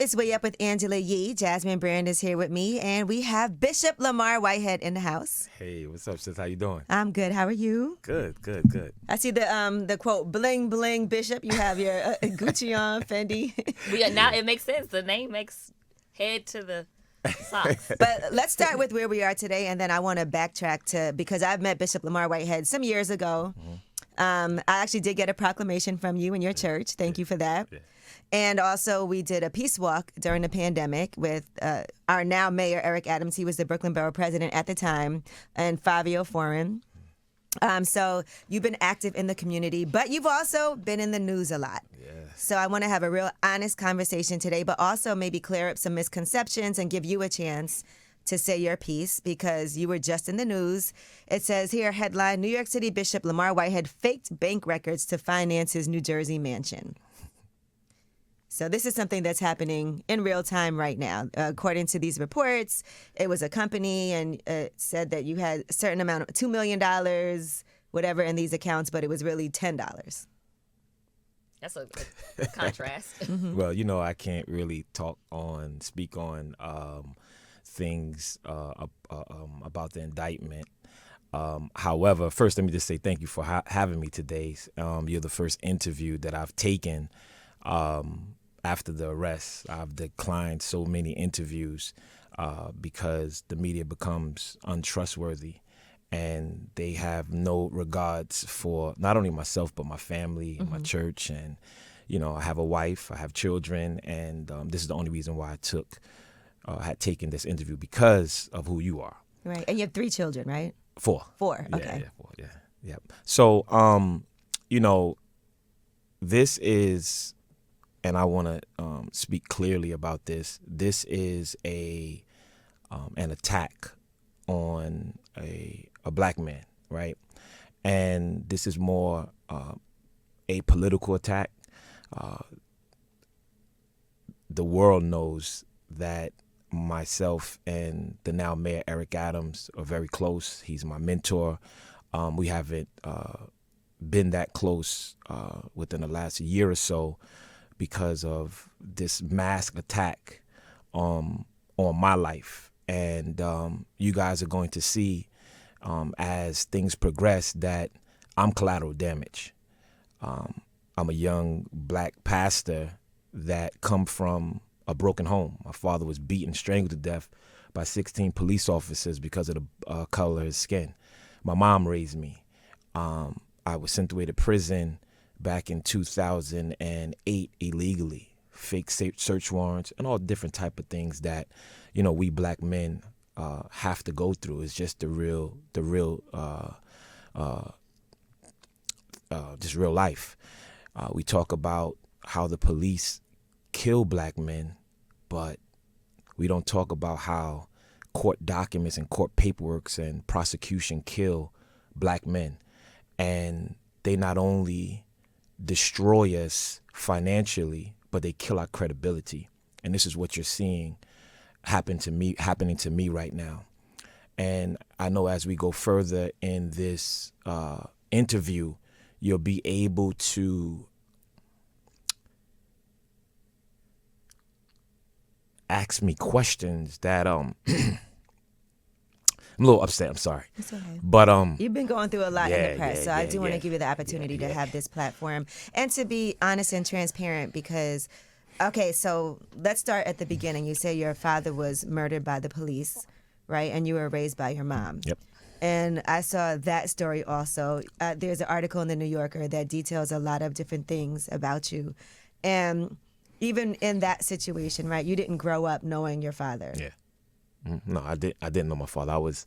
It's Way Up with Angela Yee. Jasmine Brand is here with me, and we have Bishop Lamor Whitehead in the house. Hey, what's up, sis? How you doing? I'm good. How are you? Good. I see the quote, bling, bling, Bishop. You have your Gucci on, Fendi. Now it makes sense. The name makes head to the socks. But let's start with where we are today, and then I want to backtrack to, because I've met Bishop Lamor Whitehead some years ago. I actually did get a proclamation from you in your church. Thank you for that. Yeah. And also, we did a peace walk during the pandemic with our now mayor, Eric Adams. He was the Brooklyn Borough president at the time, and Fabio Foreign. So you've been active in the community, but you've also been in the news a lot. Yeah. So I want to have a real honest conversation today, but also maybe clear up some misconceptions and give you a chance to say your piece, because you were just in the news. It says here, headline, New York City Bishop Lamor Whitehead faked bank records to finance his New Jersey mansion. So this is something that's happening in real time right now. According to these reports, it was a company, and it said that you had a certain amount of $2 million, whatever, in these accounts, but it was really $10. That's a contrast. Mm-hmm. Well, I can't really speak on things about the indictment. However, first, let me just say thank you for having me today. You're the first interview that I've taken after the arrest. I've declined so many interviews because the media becomes untrustworthy, and they have no regards for not only myself but my family and my church. And I have a wife, I have children, and this is the only reason why I had taken this interview, because of who you are. Right, and you have 3 children, right? 4. 4, okay. Yeah, 4, yeah. Yep. So, this is, and I want to speak clearly about this. This is an attack on a black man, right? And this is more a political attack. The world knows that myself and the now Mayor Eric Adams are very close. He's my mentor. We haven't been that close within the last year or so because of this mass attack on my life. And you guys are going to see as things progress that I'm collateral damage. I'm a young black pastor that come from a broken home. My father was beaten, strangled to death by 16 police officers because of the color of his skin. My mom raised me. I was sent away to prison back in 2008 illegally, fake search warrants, and all different type of things that, we black men have to go through. It's just just real life. We talk about how the police kill black men, but we don't talk about how court documents and court paperwork and prosecution kill black men. And they not only destroy us financially, but they kill our credibility. And this is what you're seeing happening to me right now. And I know as we go further in this interview, you'll be able to ask me questions that I'm a little upset. I'm sorry. It's okay. But you've been going through a lot in the press, so I do want to yeah. give you the opportunity to have this platform and to be honest and transparent, because, okay, so let's start at the beginning. You say your father was murdered by the police, right? And you were raised by your mom. Yep. And I saw that story also. There's an article in the New Yorker that details a lot of different things about you. And even in that situation, right, you didn't grow up knowing your father. Yeah. No, I didn't know my father. I was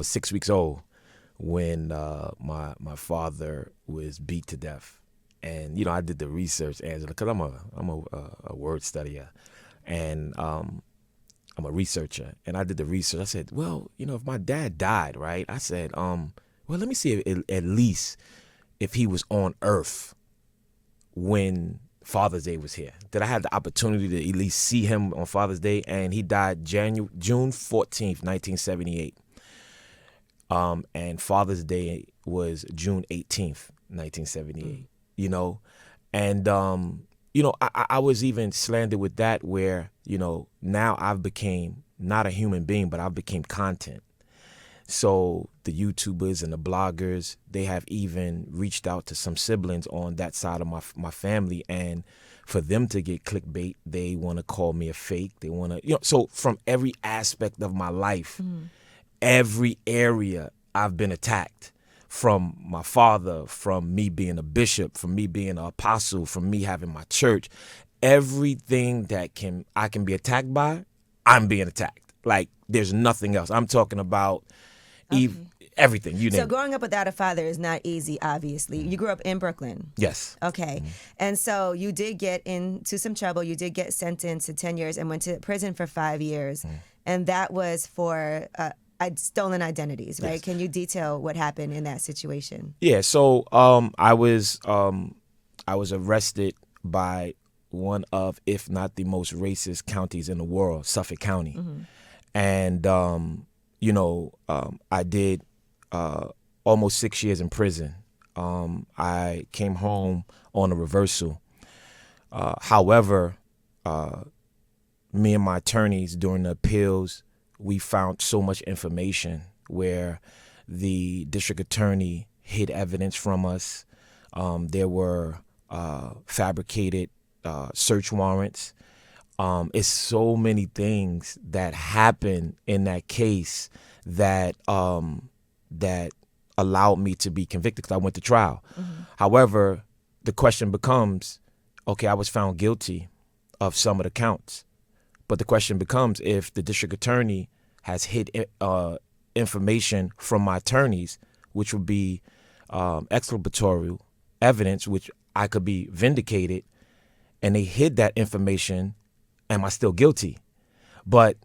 6 weeks old when my father was beat to death. And I did the research, Angela, because I'm a word studier, and I'm a researcher. And I did the research. I said, well, if my dad died, right? I said, well, let me see at least if he was on Earth when Father's Day was here. That I had the opportunity to at least see him on Father's Day, and he died June 14th, 1978. And Father's Day was June 18th, 1978. And I was even slandered with that where, now I've became not a human being, but I've became content. So the YouTubers and the bloggers, they have even reached out to some siblings on that side of my family. And for them to get clickbait, they want to call me a fake. They want to, so from every aspect of my life, every area I've been attacked. From my father, from me being a bishop, from me being an apostle, from me having my church, everything that I can be attacked by, I'm being attacked. Like there's nothing else. I'm talking about everything. You name So it. growing up without a father is not easy, obviously. You grew up in Brooklyn. Yes. Okay. And so you did get into some trouble. You did get sentenced to 10 years and went to prison for 5 years. And that was for stolen identities, right? Yes. Can you detail what happened in that situation? Yeah. So I was arrested by one of, if not the most racist counties in the world, Suffolk County, and I did almost 6 years in prison. I came home on a reversal. However, me and my attorneys during the appeals, we found so much information where the district attorney hid evidence from us. There were fabricated search warrants. It's so many things that happened in that case that that allowed me to be convicted because I went to trial. However, the question becomes, okay, I was found guilty of some of the counts. But the question becomes, if the district attorney has hid information from my attorneys, which would be exculpatory evidence, which I could be vindicated, and they hid that information, am I still guilty? But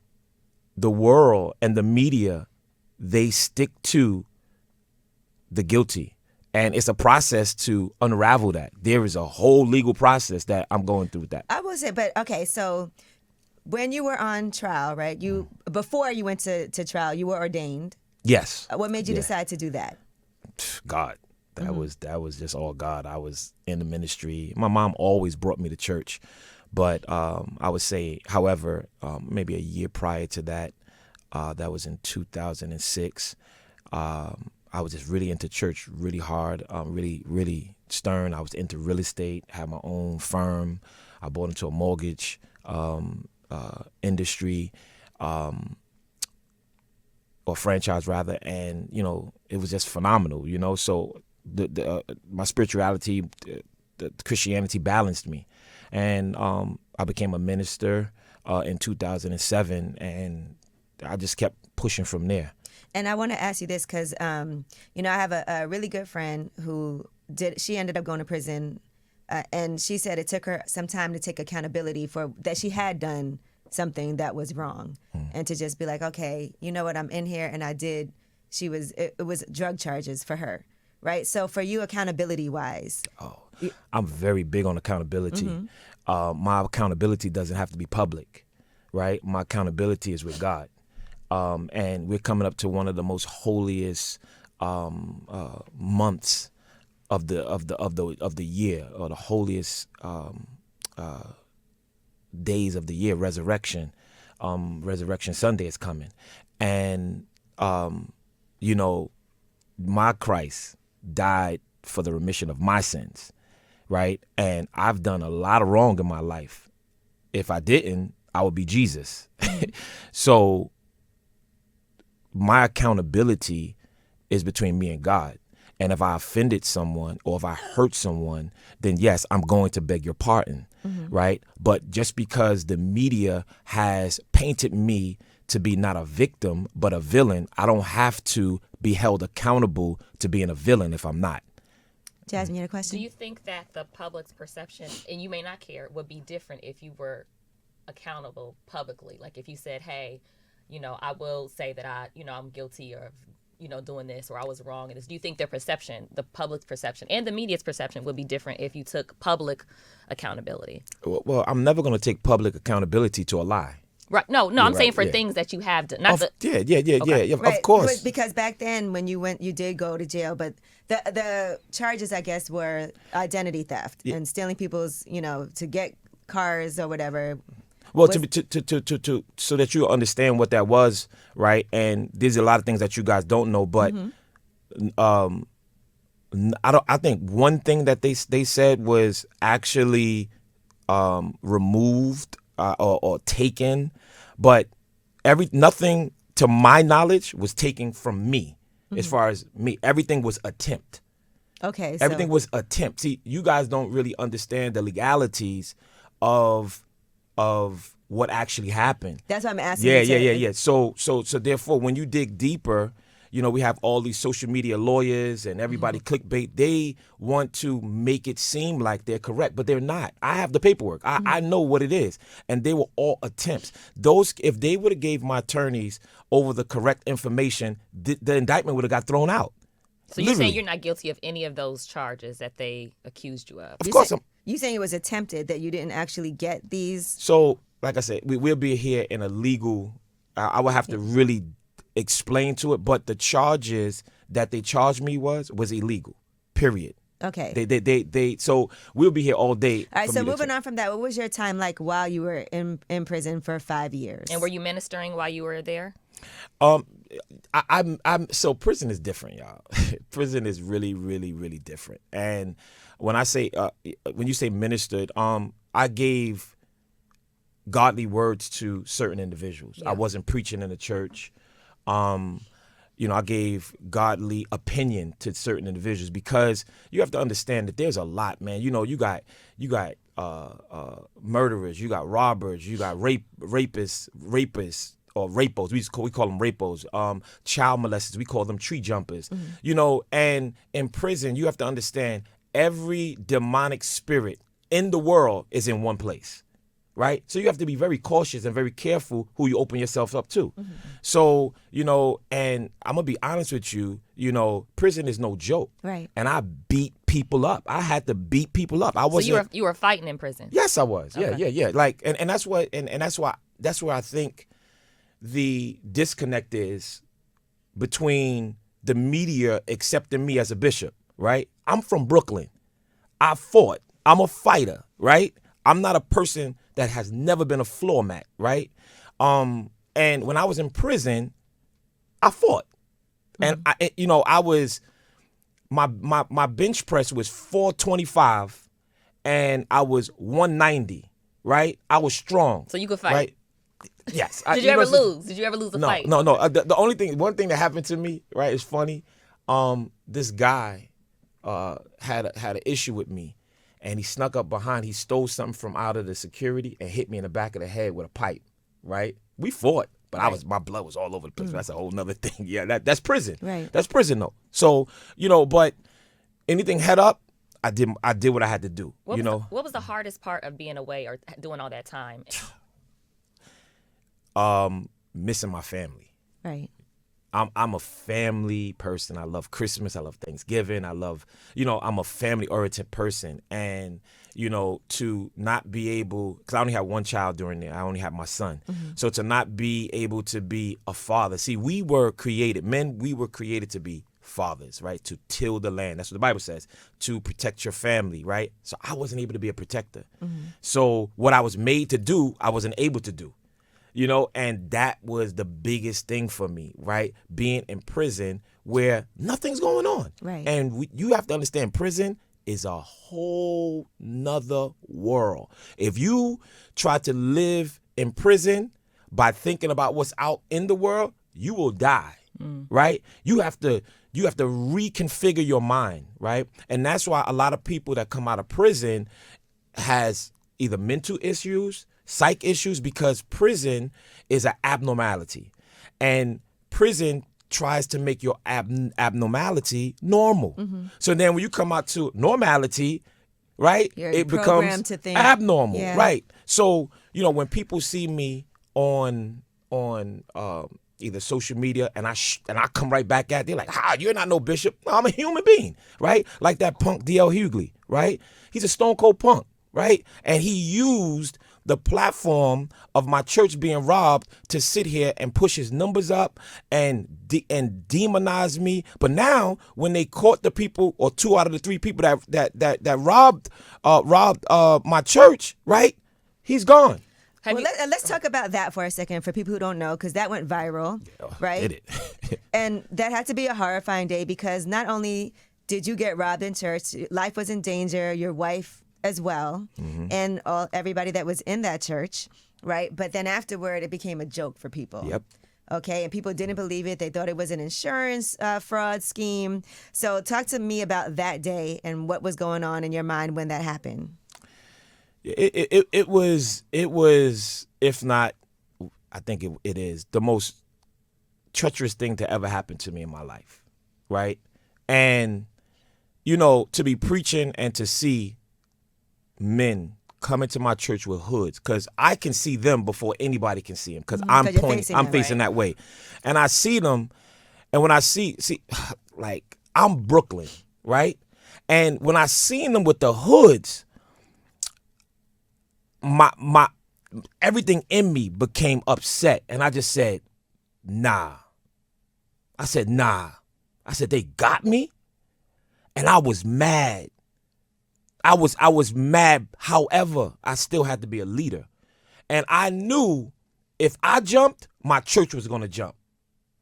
the world and the media, they stick to the guilty. And it's a process to unravel that. There is a whole legal process that I'm going through with that. I will say, but okay, so when you were on trial, right? Before you went to trial, you were ordained. Yes. What made you decide to do that? God. That was just all God. I was in the ministry. My mom always brought me to church, but I would say, however, maybe a year prior to that, that was in 2006. I was just really into church, really hard, really stern. I was into real estate, had my own firm. I bought into a mortgage industry, or franchise rather, and it was just phenomenal. So my spirituality, the Christianity balanced me, and I became a minister in 2007, and I just kept pushing from there. And I want to ask you this because, I have a really good friend who she ended up going to prison, and she said it took her some time to take accountability for that she had done something that was wrong, and to just be like, okay, you know what, I'm in here, and I did. It was drug charges for her, right? So for you, accountability wise, I'm very big on accountability. My accountability doesn't have to be public, right? My accountability is with God. And we're coming up to one of the most holiest months of the year, or the holiest days of the year. Resurrection Sunday is coming, and my Christ died for the remission of my sins, right? And I've done a lot of wrong in my life. If I didn't, I would be Jesus. So my accountability is between me and God. And if I offended someone or if I hurt someone, then yes, I'm going to beg your pardon, right? But just because the media has painted me to be not a victim, but a villain, I don't have to be held accountable to being a villain if I'm not. Jasmine, you had a question? Do you think that the public's perception, and you may not care, would be different if you were accountable publicly? Like if you said, hey, I will say that I'm guilty of, doing this, or I was wrong in this. Do you think their perception, the public's perception and the media's perception, would be different if you took public accountability? Well, I'm never going to take public accountability to a lie. Right. No, You're I'm right, saying for yeah. things that you have done. Not Yeah, Right, of course. but because back then when you went, you did go to jail, but the charges, I guess, were identity theft and stealing people's, to get cars or whatever. Well, to so that you understand what that was, right? And there's a lot of things that you guys don't know, but I think one thing that they said was actually removed or taken, but nothing to my knowledge was taken from me. As far as me, everything was attempt. Okay, Everything was attempt. See, you guys don't really understand the legalities of what actually happened. That's what I'm asking. Yeah. So therefore, when you dig deeper, we have all these social media lawyers and everybody clickbait. They want to make it seem like they're correct, but they're not. I have the paperwork. I know what it is, and they were all attempts. If they would have gave my attorneys over the correct information, the indictment would have got thrown out. So you're saying you're not guilty of any of those charges that they accused you of? Of course, you saying it was attempted, that you didn't actually get these? So, like I said, we'll be here in a legal. I would have to really explain to it, but the charges that they charged me was illegal. Period. Okay. They so we'll be here all day. All right, so moving on from that, what was your time like while you were in prison for 5 years? And were you ministering while you were there? I'm so prison is different, y'all. Prison is really, really, really different. And when I say when you say ministered, I gave godly words to certain individuals. Yeah. I wasn't preaching in the church. I gave godly opinion to certain individuals because you have to understand that there's a lot, man. You got murderers, you got robbers, you got rapists or rapos. We call them rapos. Child molesters, we call them tree jumpers. And in prison, you have to understand every demonic spirit in the world is in one place. Right? So you have to be very cautious and very careful who you open yourself up to. So, and I'm going to be honest with you, prison is no joke. Right. And I beat people up. I had to beat people up. I wasn't. So you were fighting in prison? Yes, I was. Okay. Yeah. Like, and that's what, and that's where I think the disconnect is between the media accepting me as a bishop, right? I'm from Brooklyn. I fought. I'm a fighter, right? I'm not a person that has never been a floor mat, right? And when I was in prison, I fought. And I was my bench press was 425 and I was 190, right? I was strong. So you could fight. Right? Yes. Did you ever lose? Did you ever lose a fight? No. The only one thing that happened to me, right, is funny. This guy had an issue with me. And he snuck up behind. He stole something from out of the security and hit me in the back of the head with a pipe. Right? We fought, but my blood was all over the place. That's a whole nother thing. Yeah, that's prison. Right. That's prison though. So but anything head up, I did what I had to do. What was the hardest part of being away or doing all that time? Missing my family. Right. I'm a family person. I love Christmas. I love Thanksgiving. I love, I'm a family-oriented person. And, to not be able, because I only had one child during there. I only had my son. So to not be able to be a father. See, we were created to be fathers, right? To till the land. That's what the Bible says. To protect your family, right? So I wasn't able to be a protector. So what I was made to do, I wasn't able to do. And that was the biggest thing for me, right? Being in prison where nothing's going on. Right. And you have to understand, prison is a whole nother world. If you try to live in prison by thinking about what's out in the world, you will die, right? You have to reconfigure your mind, right? And that's why a lot of people that come out of prison has either mental issues, psych issues, because prison is an abnormality. And prison tries to make your abnormality normal. So then when you come out to normality, right, it becomes to think abnormal, yeah. right? So, when people see me on either social media and I come right back at, they're like, you're not no bishop. No, I'm a human being, right? Like that punk D.L. Hughley, right? He's a stone cold punk, right? And he used the platform of my church being robbed to sit here and push his numbers up and demonize me. But now, when they caught the people, or 2 out of the 3 people that robbed my church, right? He's gone. Let's talk about that for a second for people who don't know, because that went viral, right? Did it? And that had to be a horrifying day, because not only did you get robbed in church, life was in danger, your wife as well, and everybody that was in that church, right? But then afterward, it became a joke for people. Yep. Okay, and people didn't believe it. They thought it was an insurance fraud scheme. So talk to me about that day and what was going on in your mind when that happened. It was, if not, I think it is the most treacherous thing to ever happen to me in my life, right? And, to be preaching and to see men come into my church with hoods, because I can see them before anybody can see them, because I'm facing that way. And I see them, and when I see, like, I'm Brooklyn, right? And when I seen them with the hoods, my everything in me became upset, and I just said, nah. I said, they got me, and I was mad. I was mad. However, I still had to be a leader, and I knew if I jumped, my church was gonna jump.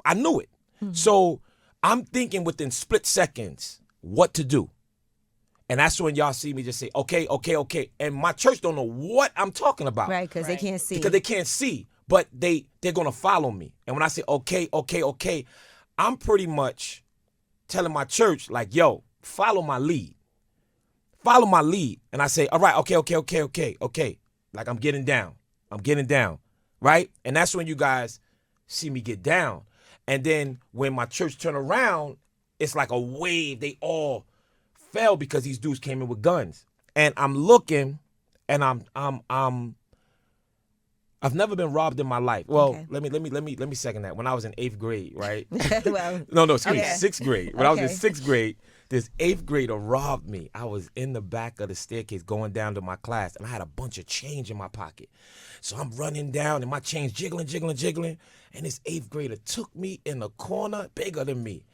I knew it. So I'm thinking within split seconds what to do. And that's when y'all see me just say, okay. And my church don't know what I'm talking about. Right, because they can't see. Because they can't see, but they're going to follow me. And when I say, okay, I'm pretty much telling my church, like, yo, follow my lead. Follow my lead. And I say, all right, okay. Like, I'm getting down, right? And that's when you guys see me get down. And then when my church turn around, it's like a wave. They all fell because these dudes came in with guns. And I'm looking, and I've never been robbed in my life. Well, okay. let me second that. When I was in 8th grade, right? Well, no, excuse me, 6th grade. When I was in Okay. 6th grade, this 8th grader robbed me. I was in the back of the staircase going down to my class, and I had a bunch of change in my pocket. So I'm running down, and my change jiggling, and this 8th grader took me in the corner, bigger than me,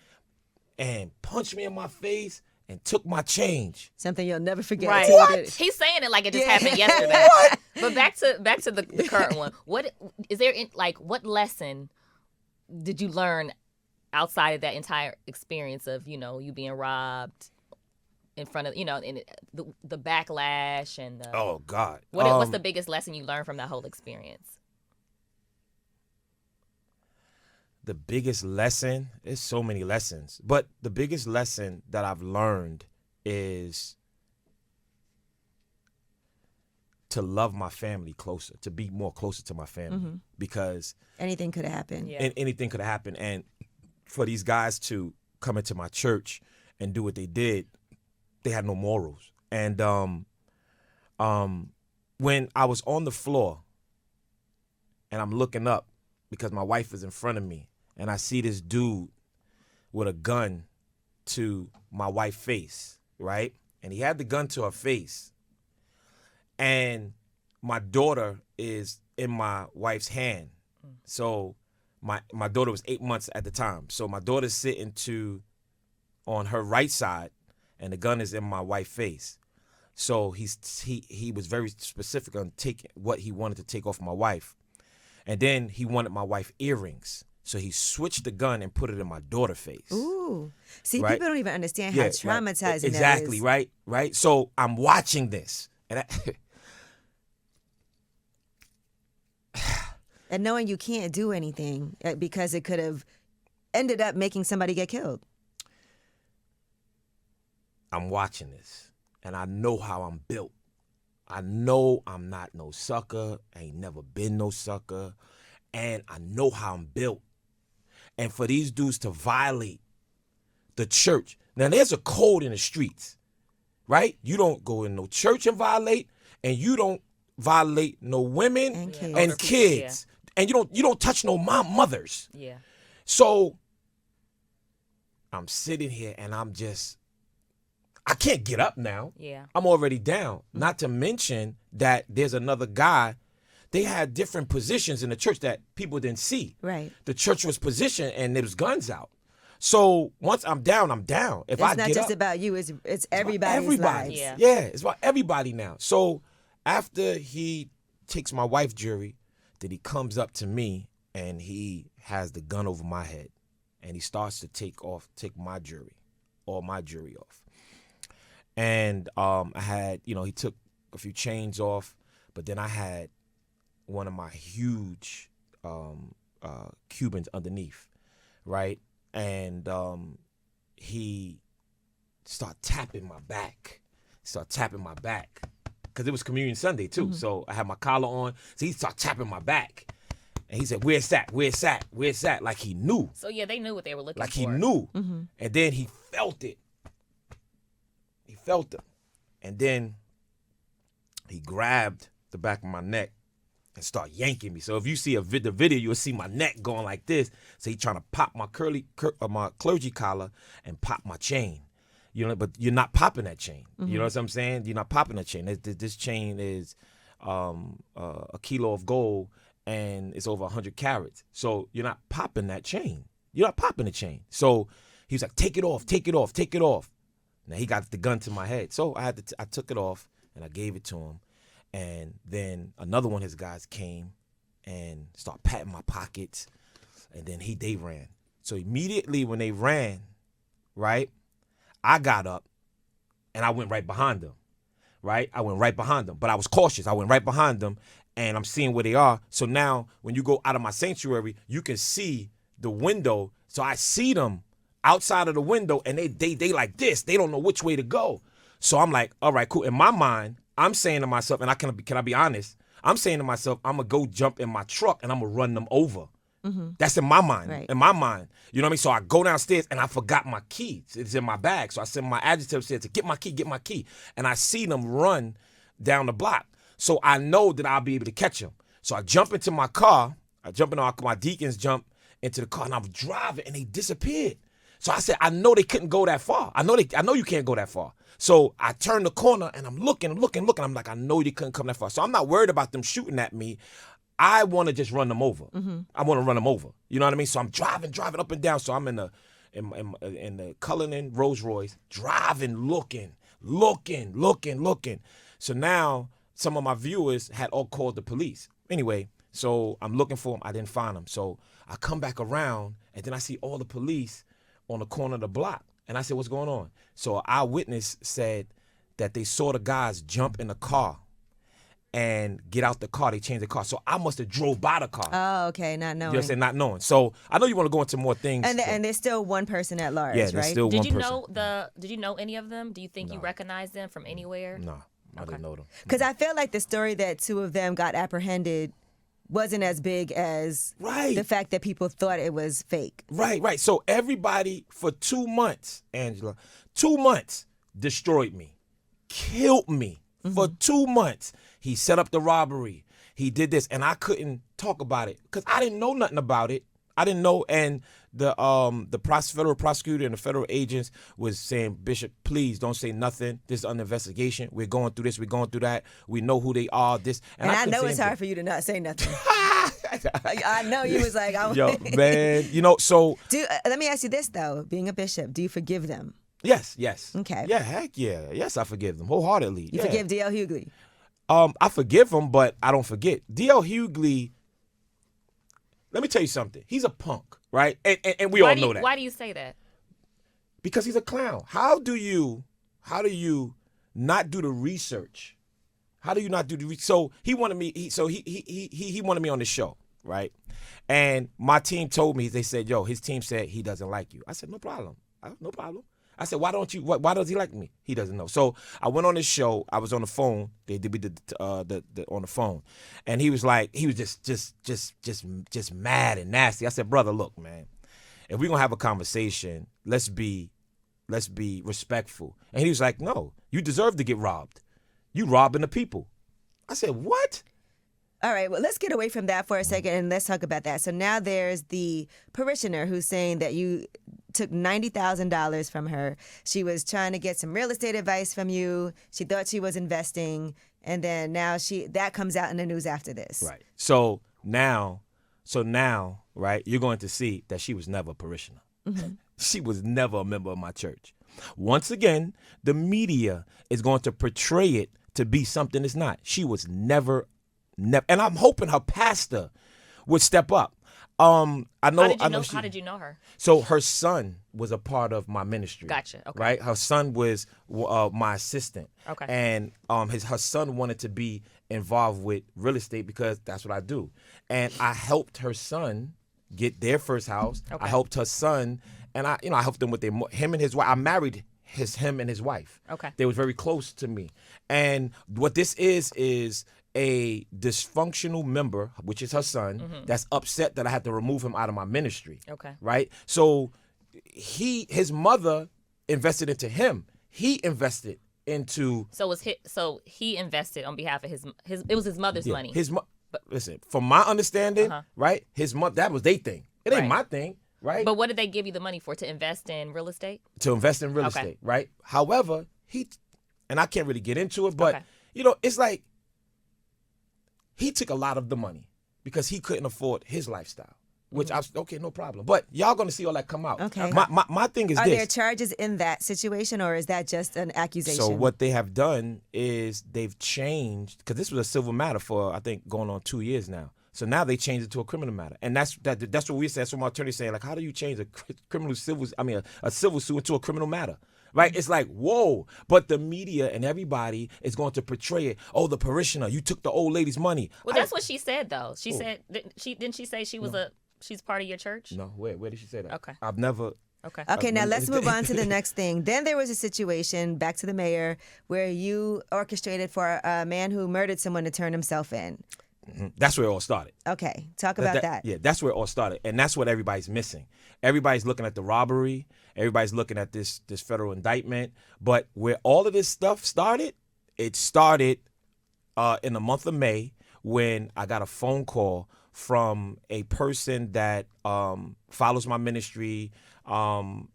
and punched me in my face and took my change. something you'll never forget. Right. What? He's saying it like it just happened yesterday. But back to the current one. What is there what lesson did you learn outside of that entire experience of, you being robbed in front of, in the backlash and the, Oh God. what's the biggest lesson you learned from that whole experience? The biggest lesson, there's so many lessons, but the biggest lesson that I've learned is to love my family closer, to be more closer to my family, because Anything could have happened. Yeah. anything could have happened. And for these guys to come into my church and do what they did, they had no morals. And when I was on the floor and I'm looking up because my wife is in front of me, and I see this dude with a gun to my wife's face, right? And he had the gun to her face. And my daughter is in my wife's hand. So my daughter was 8 months at the time. So my daughter's sitting on her right side, and the gun is in my wife's face. So he was very specific on taking what he wanted to take off my wife. And then he wanted my wife's earrings. So he switched the gun and put it in my daughter's face. Ooh. See, Right? people don't even understand how traumatizing that is. Exactly, right? So I'm watching this. And And knowing you can't do anything because it could have ended up making somebody get killed. I'm watching this, and I know how I'm built. I know I'm not no sucker. I ain't never been no sucker. And I know how I'm built. And for these dudes to violate the church. Now, there's a code in the streets, right? You don't go in no church and violate, and you don't violate no women And kids. And you don't touch no mothers. Yeah. So I'm sitting here, and I can't get up now. Yeah. I'm already down. Not to mention that there's another guy. They had different positions in the church that people didn't see. Right. The church was positioned and there was guns out. So once I'm down, I'm down. If I It's not get just up, about you. It's it's everybody's everybody. lives. Yeah. It's about everybody now. So after he takes my wife's jury, then he comes up to me and he has the gun over my head and he starts to take my jury, all my jury off. And I had, he took a few chains off, but then I had one of my huge Cubans underneath, right? And he started tapping my back. Because it was Communion Sunday, too. So I had my collar on. So he started tapping my back. And he said, where's that? Like he knew. So, yeah, they knew what they were looking Like for. he knew. And then he felt it. And then he grabbed the back of my neck and started yanking me. So if you see the video, you'll see my neck going like this. So he trying to pop my my clergy collar and pop my chain. But you're not popping that chain. You know what I'm saying? You're not popping that chain. This chain is a kilo of gold and it's over 100 carats. So you're not popping that chain. You're not popping the chain. So he was like, take it off. Now he got the gun to my head. So I took it off and I gave it to him. And then another one of his guys came and started patting my pockets. And then they ran. So immediately when they ran, right, I got up and I went right behind them, right? But I was cautious. I went right behind them and I'm seeing where they are. So now when you go out of my sanctuary, you can see the window. So I see them outside of the window and they like this. They don't know which way to go. So I'm like, all right, cool. In my mind, I'm saying to myself, and can I be honest? I'm saying to myself, I'm going to go jump in my truck and I'm going to run them over. That's in my mind. Right. In my mind. You know what I mean? So I go downstairs and I forgot my key. It's in my bag. So I send my adjutant upstairs to get my key. And I see them run down the block. So I know that I'll be able to catch them. So I jump into my car. My deacons jump into the car and I'm driving and they disappeared. So I said, I know they couldn't go that far. I know you can't go that far. So I turn the corner and I'm looking. I'm like, I know they couldn't come that far. So I'm not worried about them shooting at me. I want to just run them over. I want to run them over. You know what I mean? So I'm driving up and down. So I'm in the Cullinan Rolls Royce, driving, looking. So now some of my viewers had all called the police. Anyway, so I'm looking for them. I didn't find them. So I come back around and then I see all the police on the corner of the block. And I said, what's going on? So an eyewitness said that they saw the guys jump in the car and get out the car. They changed the car. So I must have drove by the car. Oh, okay, not knowing. You know what I'm saying? Not knowing. So I know you want to go into more things. And there's still one person at large, yeah, right? there's still Did one you person. Did you know any of them? Do you think you No. recognized them from anywhere? No, I didn't know them. Because I feel like the story that two of them got apprehended wasn't as big as Right. the fact that people thought it was fake. Right. So everybody for 2 months, Angela, 2 months destroyed me, killed me for 2 months. He set up the robbery. He did this, and I couldn't talk about it because I didn't know nothing about it. I didn't know, and the federal prosecutor and the federal agents was saying, Bishop, please don't say nothing. This is under investigation. We're going through this. We're going through that. We know who they are. This And I couldn't know say it's hard anything. for you to not say nothing. I know you was like, Yo, man, so let me ask you this though: being a bishop, do you forgive them? yes. Okay. Yeah, heck yeah. Yes, I forgive them wholeheartedly. You yeah. forgive D.L. Hughley? I forgive him, but I don't forget. D.L. Hughley, let me tell you something. He's a punk, right? And we all know that. Why do you say that? Because he's a clown. How do you not do the research? How do you not do the research? So he wanted me. He wanted me on the show, right? And my team told me, they said, "Yo, his team said he doesn't like you." I said, "No problem. No problem." I said, "Why don't you? Why does he like me?" He doesn't know. So I went on his show. I was on the phone. They did the on the phone, and he was just mad and nasty. I said, "Brother, look, man, if we're gonna have a conversation, let's be respectful." And he was like, "No, you deserve to get robbed. You robbing the people." I said, "What?" All right, well, let's get away from that for a second and let's talk about that. So now there's the parishioner who's saying that you took $90,000 from her. She was trying to get some real estate advice from you. She thought she was investing, and then now that comes out in the news after this. Right. So now, right, you're going to see that she was never a parishioner. Mm-hmm. She was never a member of my church. Once again, the media is going to portray it to be something it's not. She was never, and I'm hoping her pastor would step up. I know. How did you know her? So her son was a part of my ministry. Gotcha. Okay. Right. Her son was my assistant. Okay. And her son wanted to be involved with real estate because that's what I do. And I helped her son get their first house. Okay. I helped her son, and I helped them with him and his wife. I married him and his wife. Okay. They was very close to me. And what this is a dysfunctional member, which is her son, that's upset that I had to remove him out of my ministry. Okay. Right? So his mother invested into him. He invested into. So he invested on behalf of his. It was his mother's money. Listen, from my understanding, right? His mother, that was their thing. It ain't Right. my thing, right? But what did they give you the money for? To invest in real estate? To invest in real Okay. estate, right? However, and I can't really get into it, but Okay. it's like he took a lot of the money because he couldn't afford his lifestyle. Which I was okay, no problem. But y'all gonna see all that come out. Okay. My thing is Are this. there charges in that situation, or is that just an accusation? So what they have done is they've changed, because this was a civil matter for I think going on 2 years now. So now they changed it to a criminal matter, and that's what we said. That's what my attorney saying. Like, how do you change a civil suit into a criminal matter? Right? It's like, whoa. But the media and everybody is going to portray it. Oh, the parishioner, you took the old lady's money. Well, that's what she said, though. She said, didn't she say she's part of your church? No, where did she say that? Okay. I've never. Okay, now let's move on to the next thing. Then there was a situation, back to the mayor, where you orchestrated for a man who murdered someone to turn himself in. Mm-hmm. That's where it all started. Okay, talk about that. Yeah, that's where it all started. And that's what everybody's missing. Everybody's looking at the robbery. Everybody's looking at this federal indictment. But where all of this stuff started, it started in the month of May when I got a phone call from a person that follows my ministry. And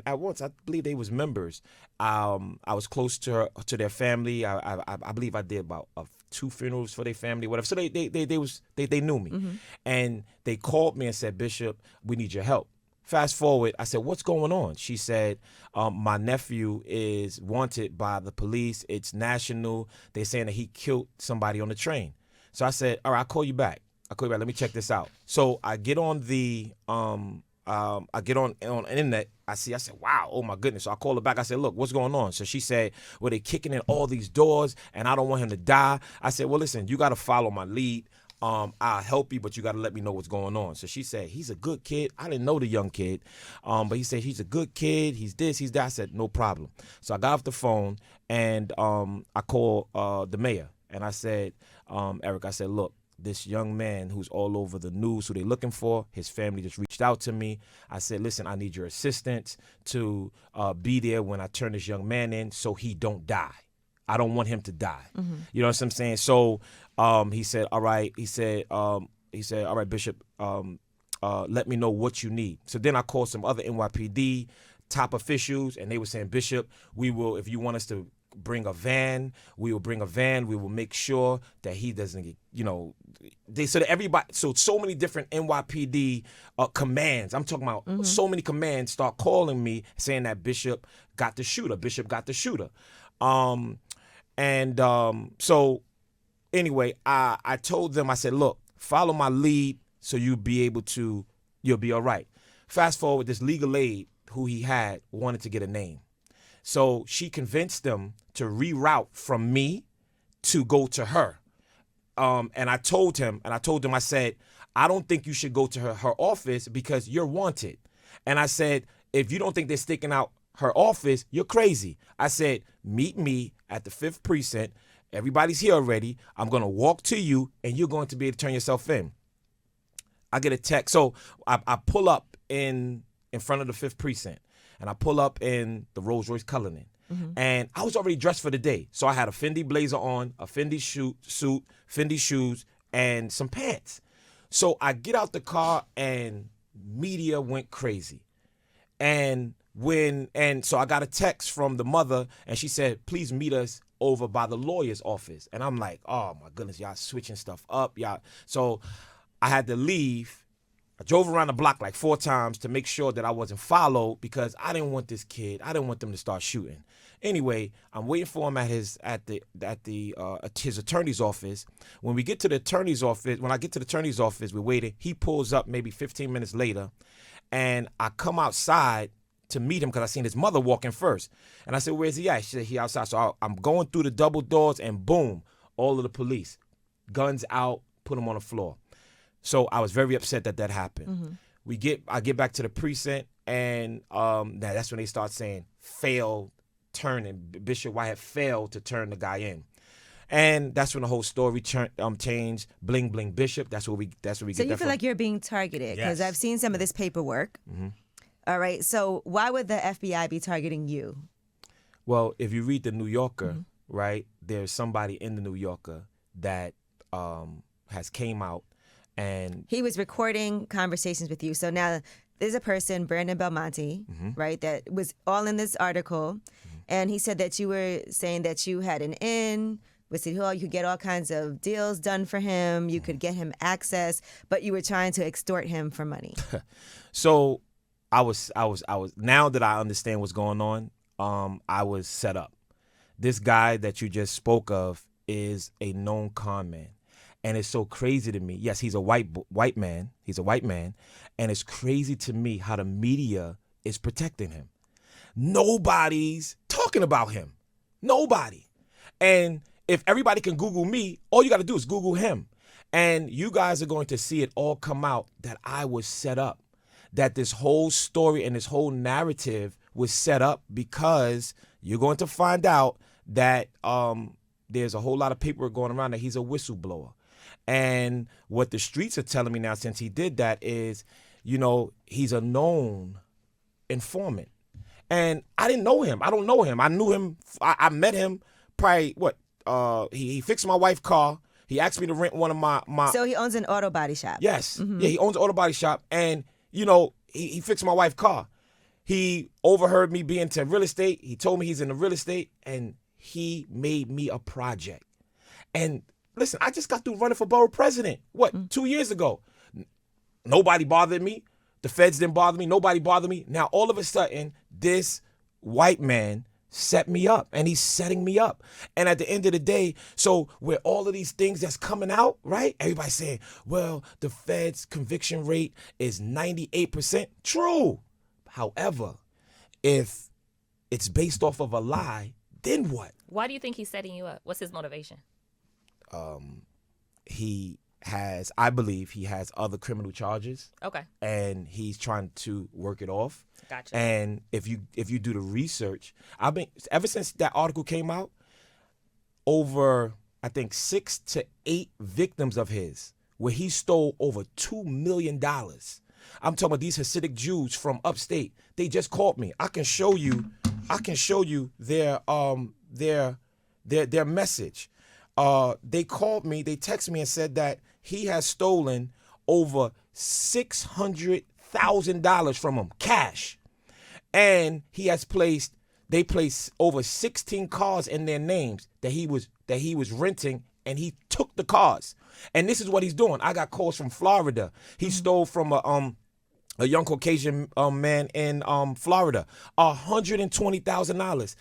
at once, I believe they was members. I was close to their family. I believe I did about 2 funerals for their family, whatever. So they knew me, and they called me and said, "Bishop, we need your help." Fast forward, I said, "What's going on?" She said, "My nephew is wanted by the police. It's national. They're saying that he killed somebody on the train." So I said, "All right, I'll call you back. Let me check this out." So I get on the I get on the internet. I said, "Wow, oh my goodness." So I called her back. I said, "Look, what's going on?" So she said, "Well, they're kicking in all these doors and I don't want him to die." I said, "Well, listen, you got to follow my lead. I'll help you, but you got to let me know what's going on." So she said, "He's a good kid." I didn't know the young kid, but he said, "He's a good kid. He's this, he's that." I said, "No problem." So I got off the phone and I called the mayor and I said, "Eric," I said, "Look, this young man who's all over the news, who they're looking for, his family just reached out to me." I said, "Listen, I need your assistance to be there when I turn this young man in so he don't die. I don't want him to die." Mm-hmm. You know what I'm saying? So he said, "All right." He said, "All right, Bishop, let me know what you need." So then I called some other NYPD top officials, and they were saying, "Bishop, we will, if you want us to bring a van, we will bring a van. We will make sure that he doesn't get, they said everybody." So many different NYPD commands. I'm talking about so many commands start calling me saying that Bishop got the shooter. So anyway, I told them, I said, "Look, follow my lead so you'll be all right." Fast forward, this legal aid who he had wanted to get a name. So she convinced them to reroute from me to go to her. And I told him, I said, "I don't think you should go to her office because you're wanted." And I said, "If you don't think they're sticking out her office, you're crazy." I said, "Meet me at the 5th precinct. Everybody's here already. I'm going to walk to you and you're going to be able to turn yourself in." I get a text. So I pull up in front of the 5th precinct. And I pull up in the Rolls Royce Cullinan. Mm-hmm. And I was already dressed for the day. So I had a Fendi blazer on, a Fendi suit, Fendi shoes, and some pants. So I get out the car and media went crazy. And so I got a text from the mother and she said, please meet us over by the lawyer's office. And I'm like, oh my goodness, y'all switching stuff up. Y'all. So I had to leave. I drove around the block like 4 times to make sure that I wasn't followed because I didn't want this kid. I didn't want them to start shooting. Anyway, I'm waiting for him at his attorney's office. When we get to the attorney's office, we're waiting. He pulls up maybe 15 minutes later, and I come outside to meet him because I seen his mother walking first. And I said, where's he at? She said, he outside. So I'm going through the double doors, and boom, all of the police, guns out, put him on the floor. So I was very upset that happened. Mm-hmm. I get back to the precinct, and that's when they start saying failed turning. Bishop Whitehead failed to turn the guy in, and that's when the whole story changed. Bling bling Bishop. That's where we get that from. So you feel like you're being targeted because Yes. I've seen some of this paperwork. Mm-hmm. All right. So why would the FBI be targeting you? Well, if you read the New Yorker, right, there's somebody in the New Yorker that has came out. And he was recording conversations with you. So now there's a person, Brandon Belmonte, right, that was all in this article. And he said that you were saying that you had an in with City Hall. You could get all kinds of deals done for him. You could get him access, but you were trying to extort him for money. So I was now that I understand what's going on, I was set up. This guy that you just spoke of is a known con man. And it's so crazy to me. Yes, he's a white man. He's a white man. And it's crazy to me how the media is protecting him. Nobody's talking about him. Nobody. And if everybody can Google me, all you got to do is Google him. And you guys are going to see it all come out that I was set up. That this whole story and this whole narrative was set up because you're going to find out that there's a whole lot of paperwork going around that he's a whistleblower. And what the streets are telling me now since he did that is, he's a known informant. And I didn't know him. I don't know him. I knew him. I met him probably, he fixed my wife's car. He asked me to rent one of my So he owns an auto body shop. Yes. Mm-hmm. Yeah, he owns an auto body shop. And, he fixed my wife's car. He overheard me being into real estate. He told me he's in the real estate. And he made me a project. And listen, I just got through running for borough president. 2 years ago? Nobody bothered me. The feds didn't bother me. Nobody bothered me. Now, all of a sudden, this white man set me up, and he's setting me up. And at the end of the day, so with all of these things that's coming out, right? Everybody's saying, well, the feds' conviction rate is 98%. True. However, if it's based off of a lie, then what? Why do you think he's setting you up? What's his motivation? I believe he has other criminal charges. Okay. And he's trying to work it off. Gotcha. And if you do the research, ever since that article came out, over I think 6 to 8 victims of his where he stole over $2 million. I'm talking about these Hasidic Jews from upstate. They just called me. I can show you their message. They called me, they texted me and said that he has stolen over $600,000 from him, cash. And they placed over 16 cars in their names that he was renting, and he took the cars. And this is what he's doing. I got calls from Florida. He stole from a young Caucasian man in Florida, $120,000.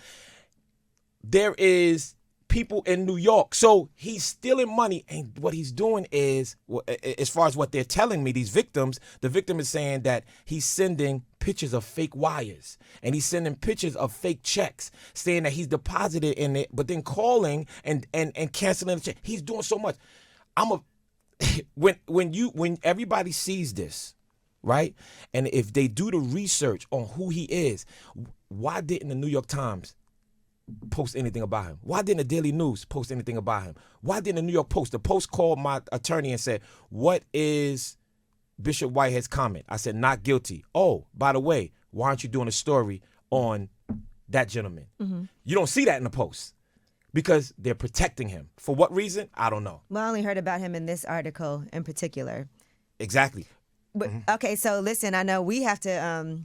There is people in New York. So he's stealing money. And what he's doing is, as far as what they're telling me, these victims, the victim is saying that he's sending pictures of fake wires and he's sending pictures of fake checks saying that he's deposited in it, but then calling and canceling the check. He's doing so much. When everybody sees this, right? And if they do the research on who he is, why didn't the New York Times post anything about him? Why didn't the Daily News post anything about him? Why didn't the New York Post? The Post called my attorney and said, what is Bishop Whitehead's comment? I said, not guilty. Oh, by the way, why aren't you doing a story on that gentleman? Mm-hmm. You don't see that in the Post. because they're protecting him. For what reason? I don't know. Well, I only heard about him in this article in particular. Exactly. But, okay, so listen, I know we have to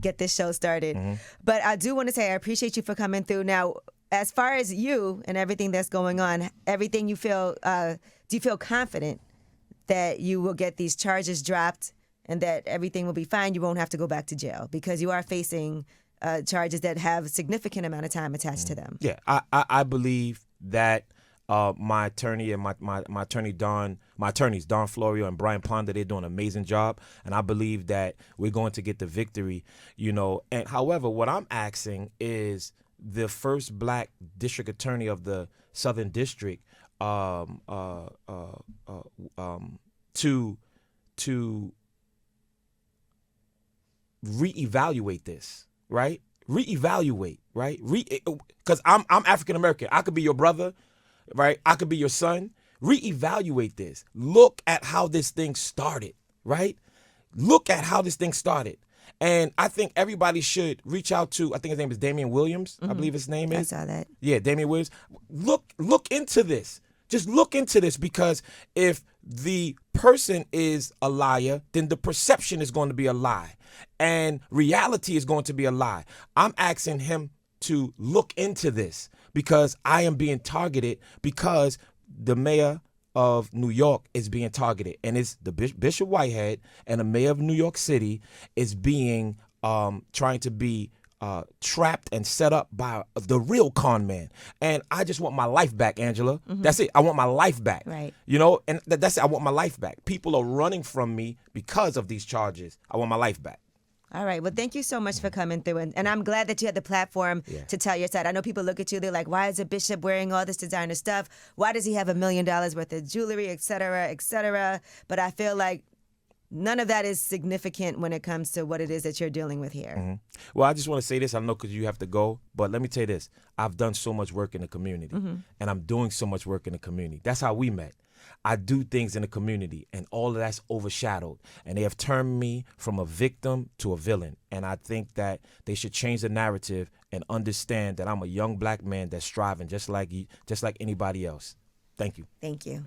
get this show started, but I do want to say I appreciate you for coming through. Now, as far as you and everything that's going on, everything you feel, do you feel confident that you will get these charges dropped and that everything will be fine? You won't have to go back to jail because you are facing charges that have a significant amount of time attached to them. Yeah, I believe that my attorney and my attorneys Don Florio and Brian Ponder, they're doing an amazing job, and I believe that we're going to get the victory. And however, what I'm asking is the first black district attorney of the Southern District to reevaluate this, right? Reevaluate, right? Because I'm African American. I could be your brother, right? I could be your son. Reevaluate this. Look at how this thing started, right? Look at how this thing started. And I think everybody should reach out to, I think his name is Damian Williams. I believe his name is. I saw that. Yeah, Damian Williams. Look into this. Just look into this, because if the person is a liar, then the perception is going to be a lie. And reality is going to be a lie. I'm asking him to look into this because I am being targeted, because the mayor of New York is being targeted, and it's the Bishop Whitehead and the mayor of New York City is being trying to be trapped and set up by the real con man. And I just want my life back, Angela. That's it. I want my life back. Right. And that's it. I want my life back. People are running from me because of these charges. I want my life back. All right. Well, thank you so much for coming through. And I'm glad that you had the platform to tell your side. I know people look at you, they're like, why is a bishop wearing all this designer stuff? Why does he have $1 million worth of jewelry, et cetera, et cetera? But I feel like none of that is significant when it comes to what it is that you're dealing with here. Well, I just want to say this. I know because you have to go, but let me tell you this. I've done so much work in the community, and I'm doing so much work in the community. That's how we met. I do things in the community, and all of that's overshadowed. And they have turned me from a victim to a villain. And I think that they should change the narrative and understand that I'm a young black man that's striving just like anybody else. Thank you. Thank you.